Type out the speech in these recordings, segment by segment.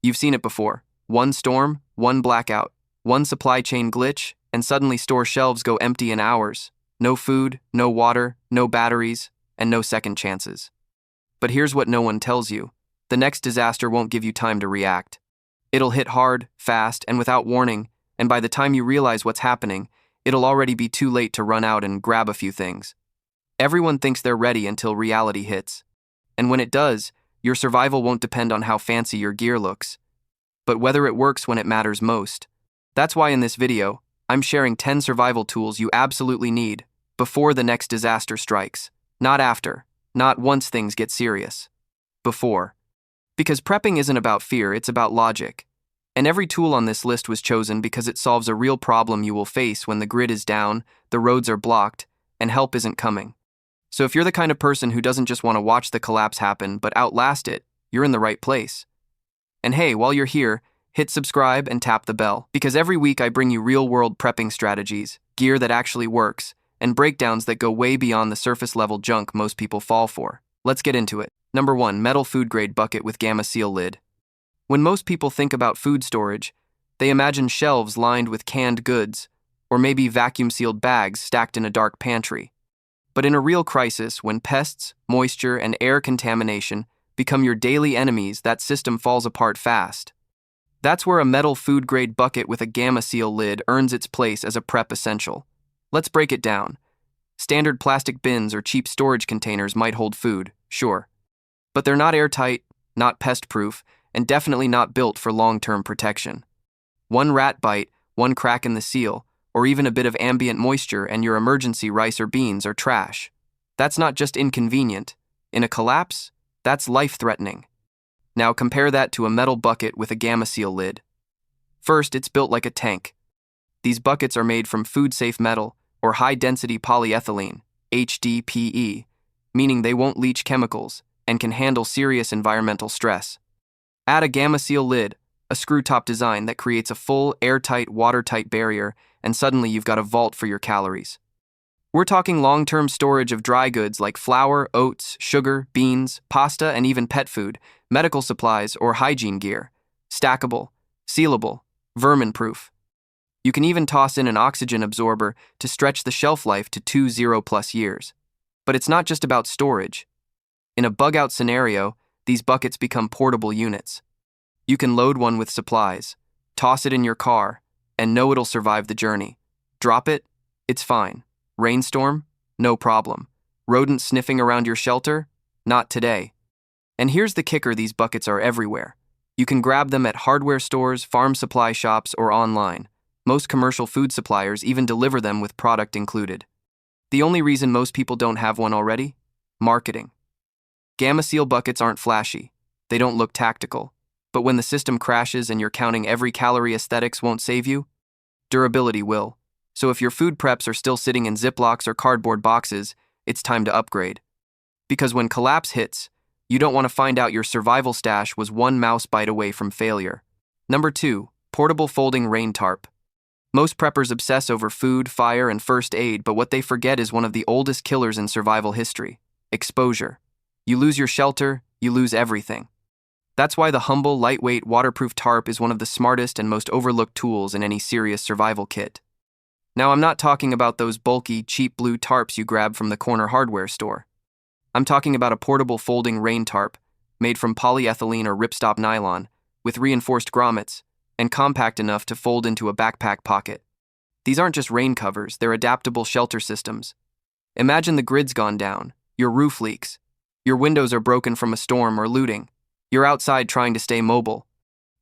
You've seen it before. One storm, one blackout, one supply chain glitch, and suddenly store shelves go empty in hours. No food, no water, no batteries, and no second chances. But here's what no one tells you. The next disaster won't give you time to react. It'll hit hard, fast, and without warning, and by the time you realize what's happening, it'll already be too late to run out and grab a few things. Everyone thinks they're ready until reality hits. And when it does, your survival won't depend on how fancy your gear looks, but whether it works when it matters most. That's why in this video, I'm sharing 10 survival tools you absolutely need before the next disaster strikes. Not after, not once things get serious. Before. Because prepping isn't about fear, it's about logic. And every tool on this list was chosen because it solves a real problem you will face when the grid is down, the roads are blocked, and help isn't coming. So if you're the kind of person who doesn't just want to watch the collapse happen but outlast it, you're in the right place. And hey, while you're here, hit subscribe and tap the bell, because every week I bring you real-world prepping strategies, gear that actually works, and breakdowns that go way beyond the surface-level junk most people fall for. Let's get into it. Number 1, metal food-grade bucket with gamma seal lid. When most people think about food storage, they imagine shelves lined with canned goods, or maybe vacuum-sealed bags stacked in a dark pantry. But in a real crisis, when pests, moisture, and air contamination become your daily enemies, that system falls apart fast. That's where a metal food-grade bucket with a gamma seal lid earns its place as a prep essential. Let's break it down. Standard plastic bins or cheap storage containers might hold food, sure. But they're not airtight, not pest-proof, and definitely not built for long-term protection. One rat bite, one crack in the seal, or even a bit of ambient moisture and your emergency rice or beans are trash. That's not just inconvenient. In a collapse, that's life-threatening. Now compare that to a metal bucket with a gamma seal lid. First, it's built like a tank. These buckets are made from food-safe metal or high-density polyethylene, HDPE, meaning they won't leach chemicals and can handle serious environmental stress. Add a gamma seal lid, a screw-top design that creates a full, airtight, watertight barrier, and suddenly you've got a vault for your calories. We're talking long-term storage of dry goods like flour, oats, sugar, beans, pasta, and even pet food, medical supplies, or hygiene gear. Stackable, sealable, vermin-proof. You can even toss in an oxygen absorber to stretch the shelf life to 20+ years. But it's not just about storage. In a bug-out scenario, these buckets become portable units. You can load one with supplies, toss it in your car, and know it'll survive the journey. Drop it, it's fine. Rainstorm? No problem. Rodents sniffing around your shelter? Not today. And here's the kicker, these buckets are everywhere. You can grab them at hardware stores, farm supply shops, or online. Most commercial food suppliers even deliver them with product included. The only reason most people don't have one already? Marketing. Gamma seal buckets aren't flashy. They don't look tactical. But when the system crashes and you're counting every calorie, aesthetics won't save you. Durability will. So if your food preps are still sitting in Ziplocs or cardboard boxes, it's time to upgrade. Because when collapse hits, you don't want to find out your survival stash was one mouse bite away from failure. Number 2, portable folding rain tarp. Most preppers obsess over food, fire, and first aid, but what they forget is one of the oldest killers in survival history: exposure. You lose your shelter, you lose everything. That's why the humble, lightweight, waterproof tarp is one of the smartest and most overlooked tools in any serious survival kit. Now, I'm not talking about those bulky, cheap blue tarps you grab from the corner hardware store. I'm talking about a portable folding rain tarp made from polyethylene or ripstop nylon with reinforced grommets and compact enough to fold into a backpack pocket. These aren't just rain covers, they're adaptable shelter systems. Imagine the grid's gone down, your roof leaks, your windows are broken from a storm or looting, you're outside trying to stay mobile.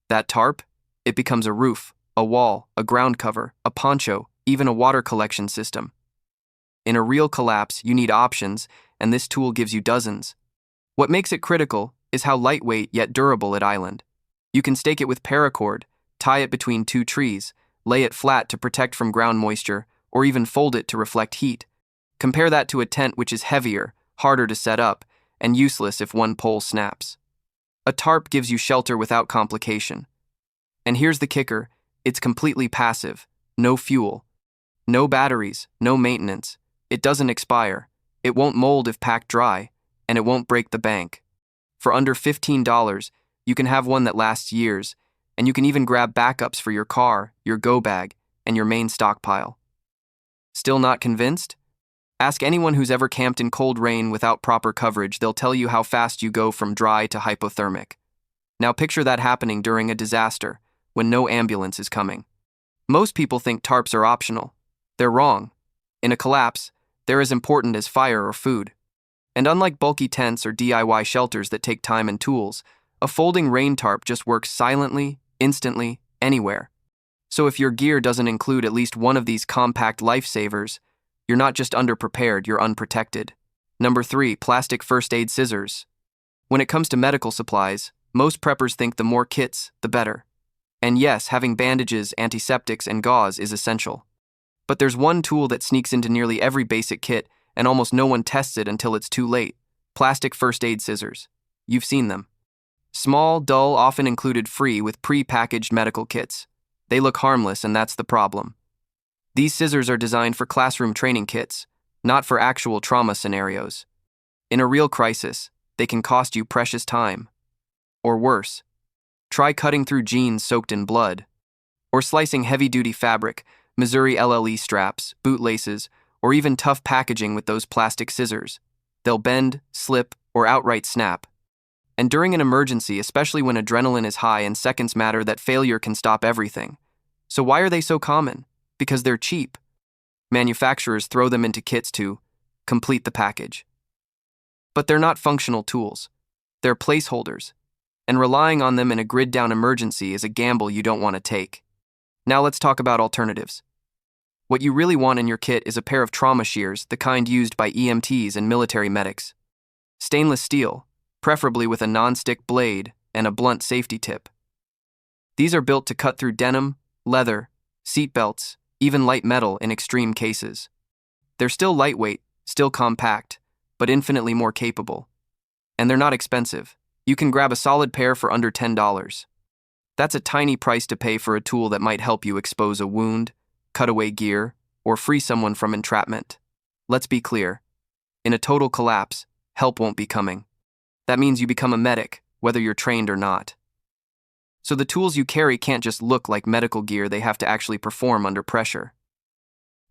That tarp? It becomes a roof, a wall, a ground cover, a poncho, even a water collection system. In a real collapse, you need options, and this tool gives you dozens. What makes it critical is how lightweight yet durable it island. You can stake it with paracord, tie it between 2 trees, lay it flat to protect from ground moisture, or even fold it to reflect heat. Compare that to a tent, which is heavier, harder to set up, and useless if one pole snaps. A tarp gives you shelter without complication. And here's the kicker, it's completely passive, no fuel, no batteries, no maintenance. It doesn't expire, it won't mold if packed dry, and it won't break the bank. For under $15, You can have one that lasts years, and you can even grab backups for your car, your go bag, and your main stockpile. Still not convinced? Ask anyone who's ever camped in cold rain without proper coverage. They'll tell you how fast you go from dry to hypothermic. Now picture that happening during a disaster, when no ambulance is coming. Most people think tarps are optional. They're wrong. In a collapse, they're as important as fire or food. And unlike bulky tents or DIY shelters that take time and tools, a folding rain tarp just works silently, instantly, anywhere. So if your gear doesn't include at least one of these compact lifesavers, you're not just underprepared, you're unprotected. Number 3, plastic first aid scissors. When it comes to medical supplies, most preppers think the more kits, the better. And yes, having bandages, antiseptics, and gauze is essential. But there's one tool that sneaks into nearly every basic kit, and almost no one tests it until it's too late: plastic first aid scissors. You've seen them. Small, dull, often included free with pre-packaged medical kits. They look harmless, and that's the problem. These scissors are designed for classroom training kits, not for actual trauma scenarios. In a real crisis, they can cost you precious time. Or worse, try cutting through jeans soaked in blood. Or slicing heavy-duty fabric, Missouri LLE straps, bootlaces, or even tough packaging with those plastic scissors. They'll bend, slip, or outright snap. And during an emergency, especially when adrenaline is high and seconds matter, that failure can stop everything. So why are they so common? Because they're cheap. Manufacturers throw them into kits to complete the package. But they're not functional tools. They're placeholders. And relying on them in a grid-down emergency is a gamble you don't want to take. Now let's talk about alternatives. What you really want in your kit is a pair of trauma shears, the kind used by EMTs and military medics. Stainless steel, preferably with a non-stick blade and a blunt safety tip. These are built to cut through denim, leather, seat belts, even light metal in extreme cases. They're still lightweight, still compact, but infinitely more capable. And they're not expensive. You can grab a solid pair for under $10. That's a tiny price to pay for a tool that might help you expose a wound, cut away gear, or free someone from entrapment. Let's be clear. In a total collapse, help won't be coming. That means you become a medic, whether you're trained or not. So the tools you carry can't just look like medical gear, they have to actually perform under pressure.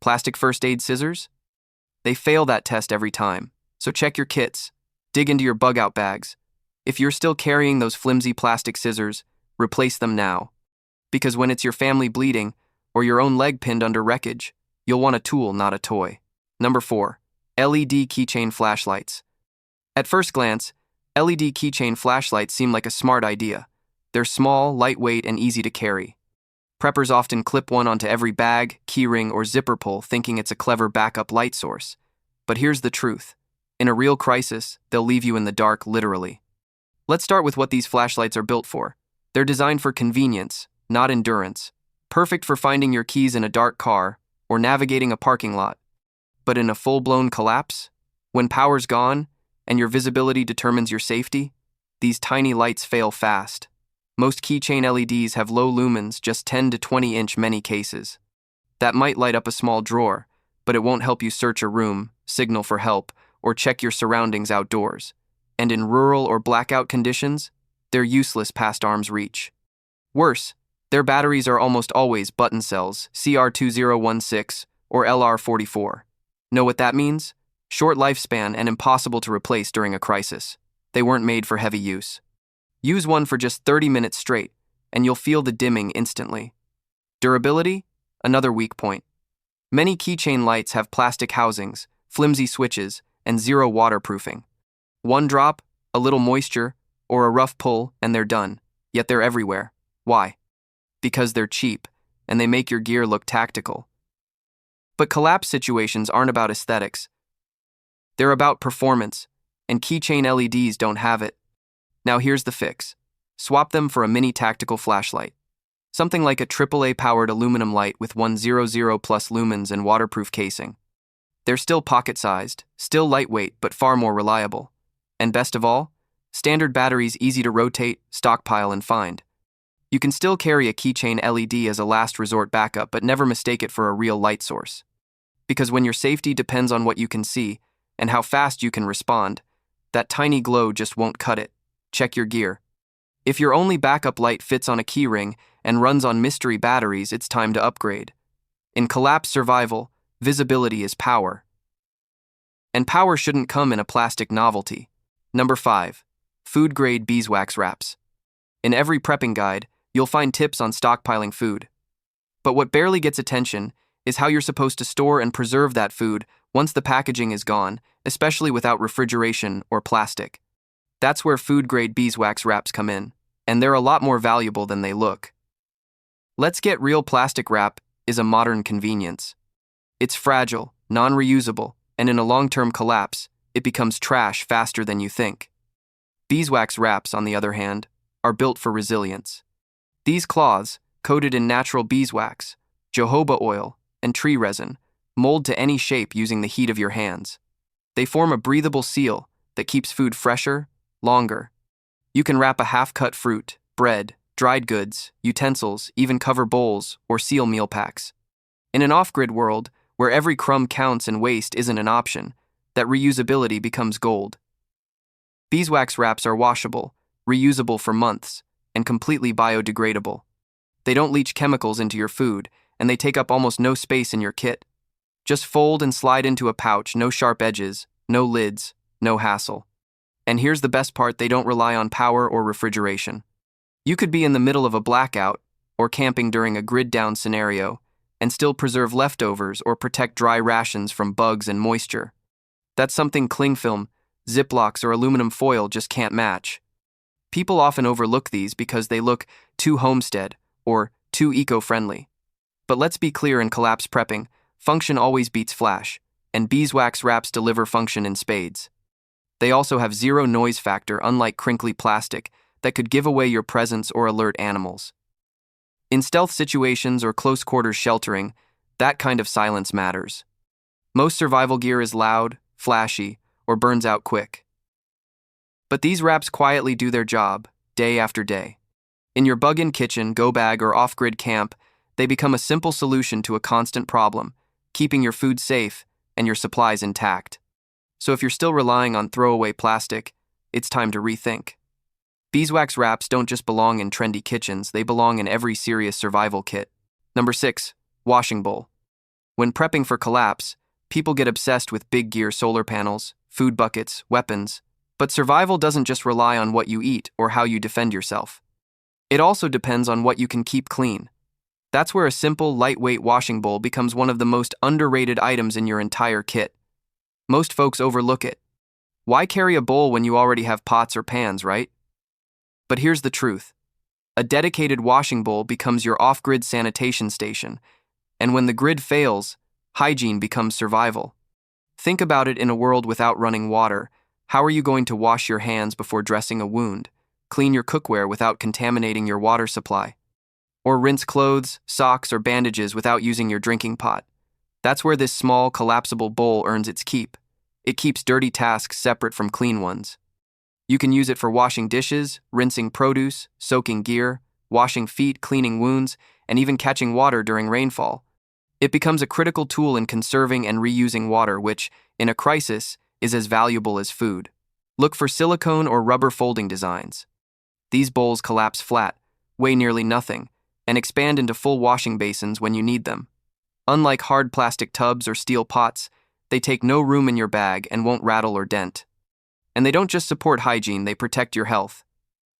Plastic first aid scissors? They fail that test every time, so check your kits, dig into your bug-out bags. If you're still carrying those flimsy plastic scissors, replace them now. Because when it's your family bleeding, or your own leg pinned under wreckage, you'll want a tool, not a toy. Number 4, LED keychain flashlights. At first glance, LED keychain flashlights seem like a smart idea. They're small, lightweight, and easy to carry. Preppers often clip one onto every bag, keyring, or zipper pull, thinking it's a clever backup light source. But here's the truth. In a real crisis, they'll leave you in the dark, literally. Let's start with what these flashlights are built for. They're designed for convenience, not endurance. Perfect for finding your keys in a dark car or navigating a parking lot. But in a full-blown collapse, when power's gone and your visibility determines your safety, these tiny lights fail fast. Most keychain LEDs have low lumens, just 10 to 20-inch many cases. That might light up a small drawer, but it won't help you search a room, signal for help, or check your surroundings outdoors. And in rural or blackout conditions, they're useless past arm's reach. Worse, their batteries are almost always button cells, CR2016 or LR44. Know what that means? Short lifespan and impossible to replace during a crisis. They weren't made for heavy use. Use one for just 30 minutes straight, and you'll feel the dimming instantly. Durability? Another weak point. Many keychain lights have plastic housings, flimsy switches, and zero waterproofing. One drop, a little moisture, or a rough pull, and they're done. Yet they're everywhere. Why? Because they're cheap, and they make your gear look tactical. But collapse situations aren't about aesthetics. They're about performance, and keychain LEDs don't have it. Now here's the fix. Swap them for a mini tactical flashlight. Something like a AAA-powered aluminum light with 100 plus lumens and waterproof casing. They're still pocket-sized, still lightweight, but far more reliable. And best of all, standard batteries easy to rotate, stockpile, and find. You can still carry a keychain LED as a last resort backup, but never mistake it for a real light source. Because when your safety depends on what you can see and how fast you can respond, that tiny glow just won't cut it. Check your gear. If your only backup light fits on a keyring and runs on mystery batteries, it's time to upgrade. In collapse survival, visibility is power. And power shouldn't come in a plastic novelty. Number 5. Food-grade beeswax wraps. In every prepping guide, you'll find tips on stockpiling food. But what barely gets attention is how you're supposed to store and preserve that food once the packaging is gone, especially without refrigeration or plastic. That's where food-grade beeswax wraps come in, and they're a lot more valuable than they look. Let's get real. Plastic wrap is a modern convenience. It's fragile, non-reusable, and in a long-term collapse, it becomes trash faster than you think. Beeswax wraps, on the other hand, are built for resilience. These cloths, coated in natural beeswax, jojoba oil, and tree resin, mold to any shape using the heat of your hands. They form a breathable seal that keeps food fresher, longer. You can wrap a half-cut fruit, bread, dried goods, utensils, even cover bowls or seal meal packs. In an off-grid world, where every crumb counts and waste isn't an option, that reusability becomes gold. Beeswax wraps are washable, reusable for months, and completely biodegradable. They don't leach chemicals into your food, and they take up almost no space in your kit. Just fold and slide into a pouch, no sharp edges, no lids, no hassle. And here's the best part: they don't rely on power or refrigeration. You could be in the middle of a blackout or camping during a grid-down scenario and still preserve leftovers or protect dry rations from bugs and moisture. That's something cling film, Ziplocs, or aluminum foil just can't match. People often overlook these because they look too homestead or too eco-friendly. But let's be clear: in collapse prepping, function always beats flash, and beeswax wraps deliver function in spades. They also have zero noise factor, unlike crinkly plastic that could give away your presence or alert animals. In stealth situations or close quarters sheltering, that kind of silence matters. Most survival gear is loud, flashy, or burns out quick. But these wraps quietly do their job, day after day. In your bug-in kitchen, go bag, or off-grid camp, they become a simple solution to a constant problem, keeping your food safe and your supplies intact. So if you're still relying on throwaway plastic, it's time to rethink. Beeswax wraps don't just belong in trendy kitchens, they belong in every serious survival kit. Number 6. Washing bowl. When prepping for collapse, people get obsessed with big gear: solar panels, food buckets, weapons. But survival doesn't just rely on what you eat or how you defend yourself. It also depends on what you can keep clean. That's where a simple, lightweight washing bowl becomes one of the most underrated items in your entire kit. Most folks overlook it. Why carry a bowl when you already have pots or pans, right? But here's the truth. A dedicated washing bowl becomes your off-grid sanitation station, and when the grid fails, hygiene becomes survival. Think about it: in a world without running water, how are you going to wash your hands before dressing a wound, clean your cookware without contaminating your water supply, or rinse clothes, socks, or bandages without using your drinking pot? That's where this small, collapsible bowl earns its keep. It keeps dirty tasks separate from clean ones. You can use it for washing dishes, rinsing produce, soaking gear, washing feet, cleaning wounds, and even catching water during rainfall. It becomes a critical tool in conserving and reusing water, which, in a crisis, is as valuable as food. Look for silicone or rubber folding designs. These bowls collapse flat, weigh nearly nothing, and expand into full washing basins when you need them. Unlike hard plastic tubs or steel pots, they take no room in your bag and won't rattle or dent. And they don't just support hygiene, they protect your health.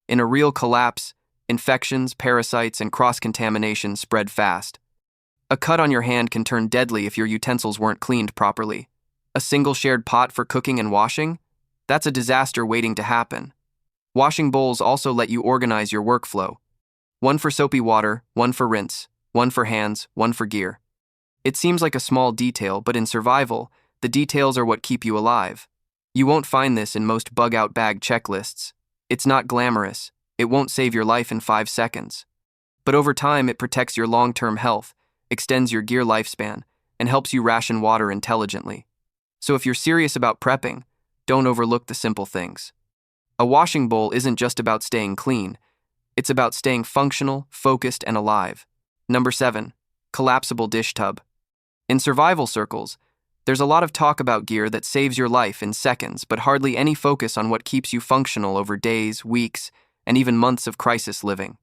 In a real collapse, infections, parasites, and cross-contamination spread fast. A cut on your hand can turn deadly if your utensils weren't cleaned properly. A single shared pot for cooking and washing? That's a disaster waiting to happen. Washing bowls also let you organize your workflow. One for soapy water, one for rinse, one for hands, one for gear. It seems like a small detail, but in survival, the details are what keep you alive. You won't find this in most bug-out bag checklists. It's not glamorous. It won't save your life in 5 seconds. But over time, it protects your long-term health, extends your gear lifespan, and helps you ration water intelligently. So if you're serious about prepping, don't overlook the simple things. A washing bowl isn't just about staying clean. It's about staying functional, focused, and alive. Number 7. Collapsible dish tub. In survival circles, there's a lot of talk about gear that saves your life in seconds, but hardly any focus on what keeps you functional over days, weeks, and even months of crisis living.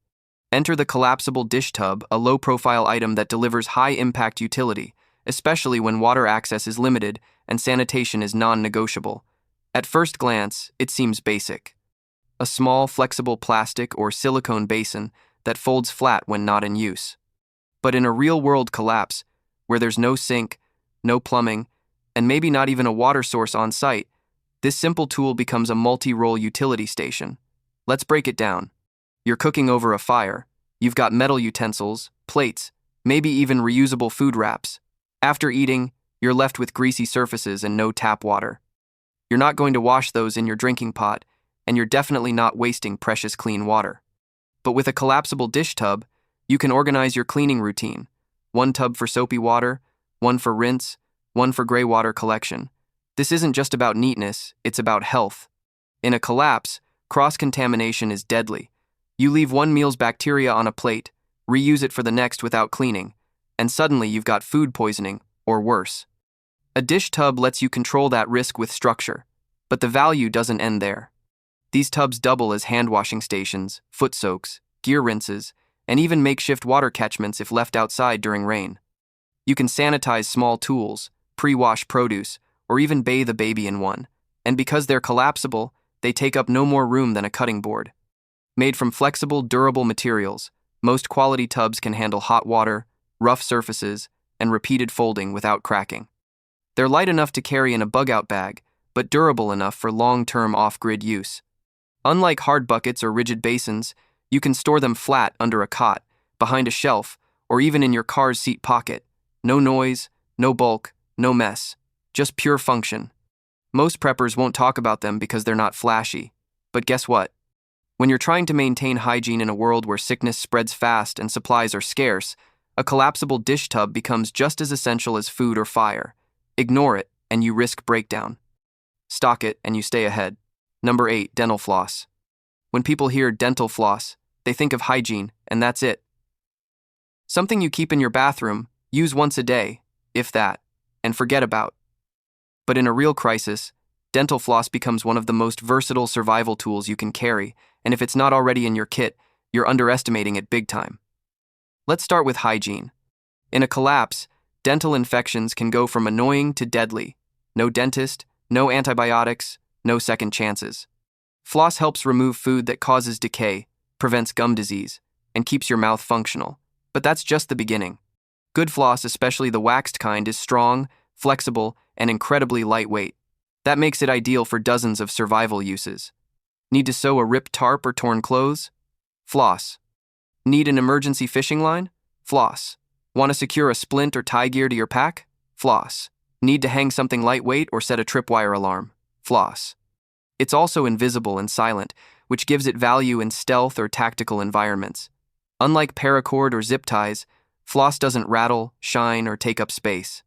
Enter the collapsible dish tub, a low-profile item that delivers high-impact utility, especially when water access is limited and sanitation is non-negotiable. At first glance, it seems basic. A small, flexible plastic or silicone basin that folds flat when not in use. But in a real-world collapse, where there's no sink, no plumbing, and maybe not even a water source on site, this simple tool becomes a multi-role utility station. Let's break it down. You're cooking over a fire. You've got metal utensils, plates, maybe even reusable food wraps. After eating, you're left with greasy surfaces and no tap water. You're not going to wash those in your drinking pot, and you're definitely not wasting precious clean water. But with a collapsible dish tub, you can organize your cleaning routine. One tub for soapy water, one for rinse, one for gray water collection. This isn't just about neatness, it's about health. In a collapse, cross-contamination is deadly. You leave one meal's bacteria on a plate, reuse it for the next without cleaning, and suddenly you've got food poisoning, or worse. A dish tub lets you control that risk with structure, but the value doesn't end there. These tubs double as hand-washing stations, foot soaks, gear rinses, and even makeshift water catchments if left outside during rain. You can sanitize small tools, pre-wash produce, or even bathe a baby in one, and because they're collapsible, they take up no more room than a cutting board. Made from flexible, durable materials, most quality tubs can handle hot water, rough surfaces, and repeated folding without cracking. They're light enough to carry in a bug-out bag, but durable enough for long-term off-grid use. Unlike hard buckets or rigid basins, you can store them flat under a cot, behind a shelf, or even in your car's seat pocket. No noise, no bulk, no mess, just pure function. Most preppers won't talk about them because they're not flashy. But guess what? When you're trying to maintain hygiene in a world where sickness spreads fast and supplies are scarce, a collapsible dish tub becomes just as essential as food or fire. Ignore it, and you risk breakdown. Stock it, and you stay ahead. Number 8, dental floss. When people hear dental floss, they think of hygiene, and that's it. Something you keep in your bathroom, use once a day, if that, and forget about. But in a real crisis, dental floss becomes one of the most versatile survival tools you can carry, and if it's not already in your kit, you're underestimating it big time. Let's start with hygiene. In a collapse, dental infections can go from annoying to deadly. No dentist, no antibiotics, no second chances. Floss helps remove food that causes decay, prevents gum disease, and keeps your mouth functional. But that's just the beginning. Good floss, especially the waxed kind, is strong, flexible, and incredibly lightweight. That makes it ideal for dozens of survival uses. Need to sew a ripped tarp or torn clothes? Floss. Need an emergency fishing line? Floss. Want to secure a splint or tie gear to your pack? Floss. Need to hang something lightweight or set a tripwire alarm? Floss. It's also invisible and silent, which gives it value in stealth or tactical environments. Unlike paracord or zip ties, floss doesn't rattle, shine, or take up space.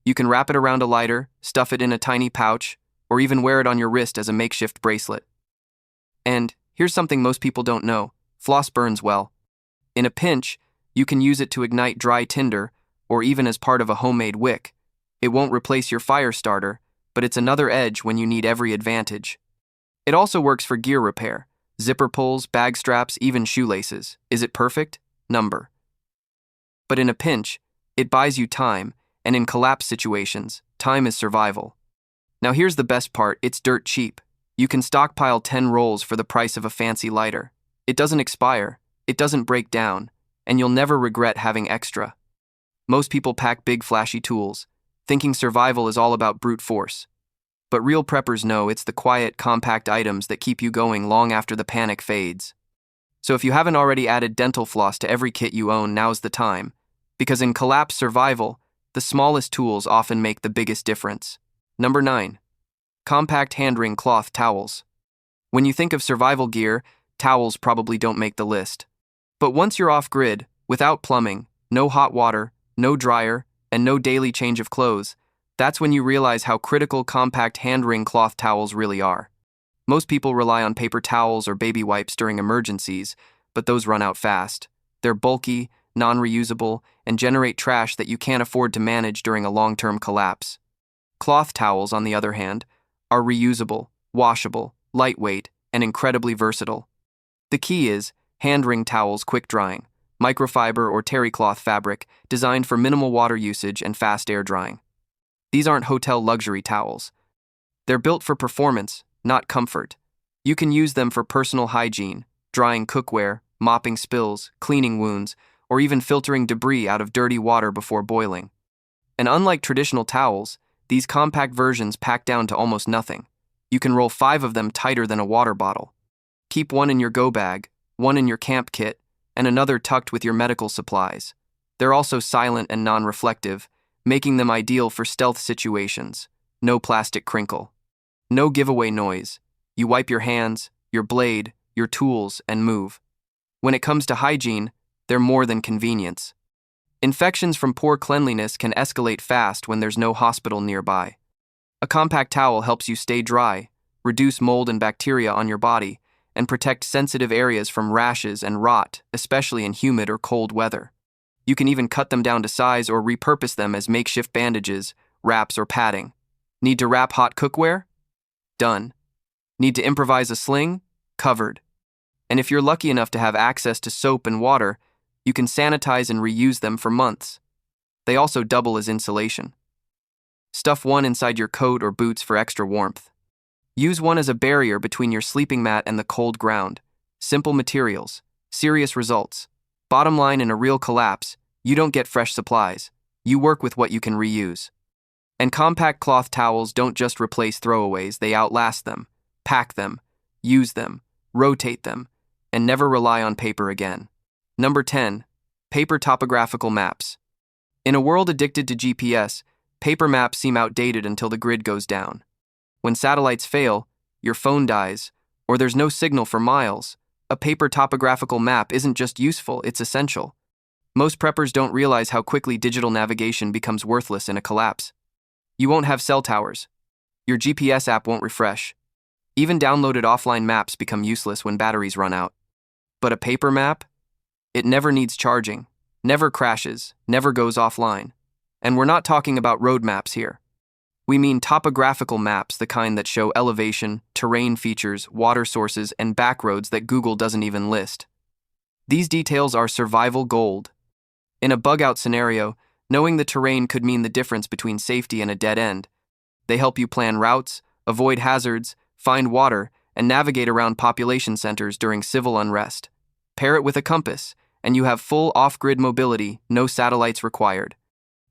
You can wrap it around a lighter, stuff it in a tiny pouch, or even wear it on your wrist as a makeshift bracelet. And here's something most people don't know: floss burns well. In a pinch, you can use it to ignite dry tinder, or even as part of a homemade wick. It won't replace your fire starter, but it's another edge when you need every advantage. It also works for gear repair: zipper pulls, bag straps, even shoelaces. Is it perfect? Number. But in a pinch, it buys you time, and in collapse situations, time is survival. Now here's the best part: it's dirt cheap. You can stockpile 10 rolls for the price of a fancy lighter. It doesn't expire, it doesn't break down, and you'll never regret having extra. Most people pack big flashy tools, thinking survival is all about brute force. But real preppers know it's the quiet, compact items that keep you going long after the panic fades. So if you haven't already added dental floss to every kit you own, now's the time. Because in collapse survival, the smallest tools often make the biggest difference. Number 9. Compact hand-wring cloth towels. When you think of survival gear, towels probably don't make the list. But once you're off-grid, without plumbing, no hot water, no dryer, and no daily change of clothes, that's when you realize how critical compact hand-wring cloth towels really are. Most people rely on paper towels or baby wipes during emergencies, but those run out fast. They're bulky, non-reusable, and generate trash that you can't afford to manage during a long-term collapse. Cloth towels, on the other hand, are reusable, washable, lightweight, and incredibly versatile. The key is hand wring towels quick drying, microfiber or terry cloth fabric designed for minimal water usage and fast air drying. These aren't hotel luxury towels. They're built for performance, not comfort. You can use them for personal hygiene, drying cookware, mopping spills, cleaning wounds, or even filtering debris out of dirty water before boiling. And unlike traditional towels, these compact versions pack down to almost nothing. You can roll 5 of them tighter than a water bottle. Keep one in your go bag, one in your camp kit, and another tucked with your medical supplies. They're also silent and non-reflective, making them ideal for stealth situations. No plastic crinkle. No giveaway noise. You wipe your hands, your blade, your tools, and move. When it comes to hygiene, they're more than convenience. Infections from poor cleanliness can escalate fast when there's no hospital nearby. A compact towel helps you stay dry, reduce mold and bacteria on your body, and protect sensitive areas from rashes and rot, especially in humid or cold weather. You can even cut them down to size or repurpose them as makeshift bandages, wraps, or padding. Need to wrap hot cookware? Done. Need to improvise a sling? Covered. And if you're lucky enough to have access to soap and water, you can sanitize and reuse them for months. They also double as insulation. Stuff one inside your coat or boots for extra warmth. Use one as a barrier between your sleeping mat and the cold ground. Simple materials, serious results. Bottom line, in a real collapse, you don't get fresh supplies. You work with what you can reuse. And compact cloth towels don't just replace throwaways, they outlast them. Pack them, use them, rotate them, and never rely on paper again. Number 10. Paper topographical maps. In a world addicted to GPS, paper maps seem outdated until the grid goes down. When satellites fail, your phone dies, or there's no signal for miles, a paper topographical map isn't just useful, it's essential. Most preppers don't realize how quickly digital navigation becomes worthless in a collapse. You won't have cell towers. Your GPS app won't refresh. Even downloaded offline maps become useless when batteries run out. But a paper map? It never needs charging, never crashes, never goes offline. And we're not talking about road maps here. We mean topographical maps, the kind that show elevation, terrain features, water sources, and backroads that Google doesn't even list. These details are survival gold. In a bug-out scenario, knowing the terrain could mean the difference between safety and a dead end. They help you plan routes, avoid hazards, find water, and navigate around population centers during civil unrest. Pair it with a compass, and you have full off-grid mobility, no satellites required.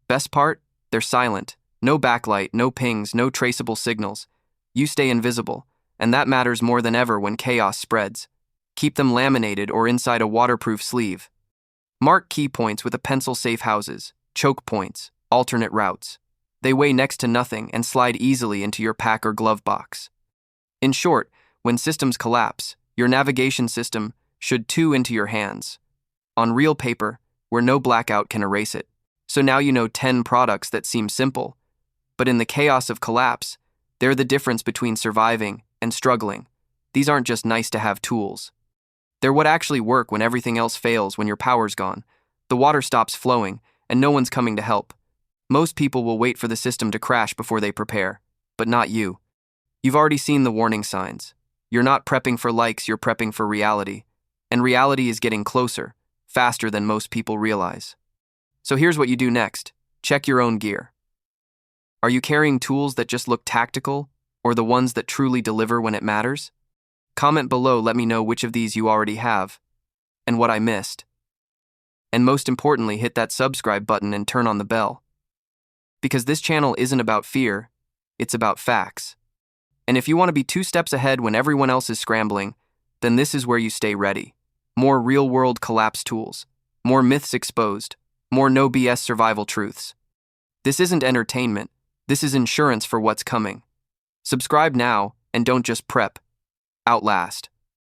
Best part? They're silent. No backlight, no pings, no traceable signals. You stay invisible, and that matters more than ever when chaos spreads. Keep them laminated or inside a waterproof sleeve. Mark key points with a pencil: safe houses, choke points, alternate routes. They weigh next to nothing and slide easily into your pack or glove box. In short, when systems collapse, your navigation system should too into your hands. On real paper, where no blackout can erase it. So now you know 10 products that seem simple. But in the chaos of collapse, they're the difference between surviving and struggling. These aren't just nice-to-have tools. They're what actually work when everything else fails, when your power's gone, the water stops flowing, and no one's coming to help. Most people will wait for the system to crash before they prepare, but not you. You've already seen the warning signs. You're not prepping for likes, you're prepping for reality. And reality is getting closer, faster than most people realize. So here's what you do next. Check your own gear. Are you carrying tools that just look tactical, or the ones that truly deliver when it matters? Comment below, let me know which of these you already have, and what I missed. And most importantly, hit that subscribe button and turn on the bell. Because this channel isn't about fear, it's about facts. And if you want to be 2 steps ahead when everyone else is scrambling, then this is where you stay ready. More real-world collapse tools, more myths exposed, more no BS survival truths. This isn't entertainment, this is insurance for what's coming. Subscribe now, and don't just prep, outlast.